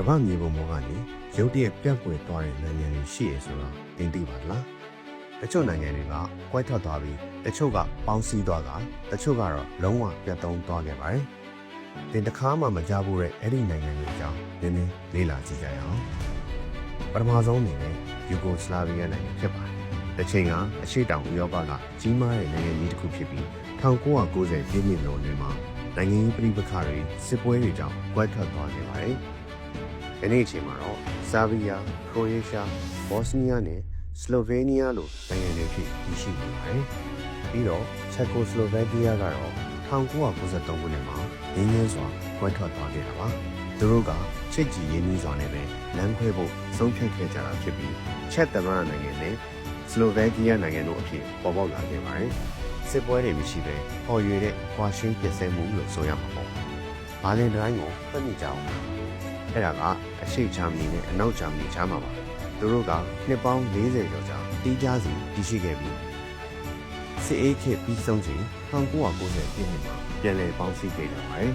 ကမ္ဘာမြေပုံပေါ်ကနေရုတ်တရက်ပြန့်ပွေသွားတဲ့နိုင်ငံတွေရှိရဆိုတော့သင်သိပါလားတချို့နိုင်ငံတွေကကွဲထွက်သွားပြီးတချို့ကပေါင်းစည်းသွားတာတချို့ကတော့လုံးဝပြတ်သုံးသွားခဲ့ပါတယ်သင်တစ်ခါမှမကြားဘူးတဲ့အဲ့ဒီနိုင်ငံတွေကြောင့်နည်းနည်းလေ့လာကြည့်ကြရအောင်ပထမဆုံးအနေနဲ့ယူဂိုစလာဗီးယားနိုင်ငံဖြစ်ပါတယ်တစ်ချိန်ကအရှေ့တောင်ဥရောပကကြီးမားတဲ့နိုင်ငံကြီးတစ်ခုဖြစ်ပြီး1990ပြည့်နှစ်လုံးတွေမှာနိုင်ငံရေးပြည်ပခါတွေစစ်ပွဲတွေကြောင့်ကွဲထွက်သွားခဲ့ပါတယ်ဒီနေ့အချိန်မှာတော့ဆာဗီးယားခရိုအေးရှားဘော့စနီးယားနဲ့စလိုဗေးနီးယားလိုနိုင်ငံတွေဖြစ်တည်ရှိနေပါတယ်ပြီးတော့ချက်ကိုစလိုဗက်ကီးယားကတော့1993ခုနှစ်မှာငြင်းငြင်းစွာကွဲထွက်သွားခဲ့တာပါသူတို့ကချစ်ကြည်ရင်းနှီးစွာနဲ့ပဲလမ်းခွဲဖို့ဆုံးဖြတ်ခဲ့ကြတာဖြစ်ပြီးချက်သမရနိုင်ငံနဲ့စလိုဗက်ကီးယားနိုင်ငံတို့အဖြစ်ပေါ်ပေါက်လာခဲ့ပါတယ်စစ်ပွဲတွေမရှိပဲပေါ်ရွေတဲ့ကွာရှင်းပြည့်စဲမှုလို့ဆိုရမှာပေါ့။ဘာလင်တိုင်းကိုဖတ်မိကြအောင်။အဲ့ဒါကအရှေ့ဂျာမနီနဲ့အနောက်ဂျာမနီကြားမှာပါ။သူတို့ကနှစ်ပေါင်း40ကျော်ကြာတီးခြားစီတည်ရှိခဲ့ပြီးစစ်အေးခေတ်ပြီးဆုံးချိန်1990ပြည့်နှစ်မှာပြန်လည်ပေါင်းစည်းခဲ့ကြပါတယ်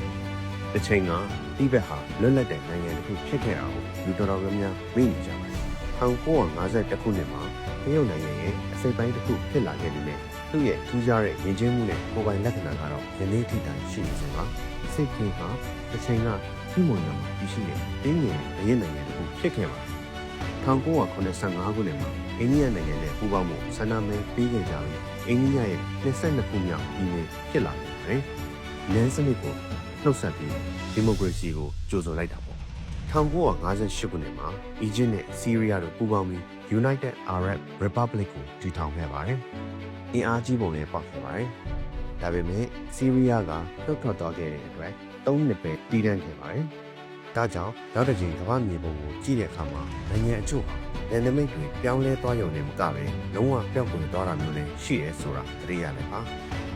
။တစ်ချိန်ကတိဘက်ဟာလွတ်လပ်တဲ့နိုင်ငံတစ်ခုဖြစ်ခဲ့တာကိုလူတော်တော်များများသိနေကြပါတယ်။1952ခုနှစ်မှာတရုတ်နိုင်ငံရဲ့အစိပ်ပိုင်းတစ်ခုဖြစ်လာခဲ့ပြီးသူ့ရဲ့ထူးခြားတဲ့ယဉ်ကျေးမှုနဲ့ကိုယ်ပိုင်လက္ခဏာကတော့ယနေ့ထိတိုင်ရှိနေစဉ်ပါစိတ်ကင်းဟာတစ်ချိန်ကပြည်မုံရမှာပြီးရှိတဲ့တင်းငယ်အရင်နိုင်ငံတစ်ခုဖြစ်ခဲ့ပါ1985ခုနှစ်မှာအိန္ဒိယနိုင်ငံနဲ့ပူးပေါင်းမှုဆန္ဒမဲပေးခဲ့ကြပြီးအိန္ဒိယရဲ့22ခုမြောက်ပြည်နယ်ဖြစ်လာခဲ့ပါတယ်။နန်းစနစ်ကိုနှုတ်ဆက်ပြီးဒီမိုကရေစီကိုကြိုဆိုလိုက်တာပေါ့1958ခုနှစ်မှာအီဂျစ်နဲ့ဆီးရီးယားတို့ပူးပေါင်းပြီး United Arab Republic ကိုတည်ထောင်ခဲ့ပါတယ်။အင်အားကြီးပုံနဲ့ပေါက်ခဲ့ပါတယ်။ဒါပေမဲ့ဆီးရီးယားကလှုပ်ထွက်သွားခဲ့တဲ့အတွက်3နှစ်ပဲတည်တံ့ခဲ့ပါတယ်။ဒါကြောင့်နောက်တစ်ချိန်ကမ္ဘာမြေပုံကိုကြည့်တဲ့အခါမှာနိုင်ငံအချို့ဟာနယ်နိမိတ်တွေပြောင်းလဲသွားရုံနဲ့မကပဲလုံးဝပြောင်းလဲသွားတာမျိုးလည်းရှိရဲဆိုတာသိရမယ်ပါ။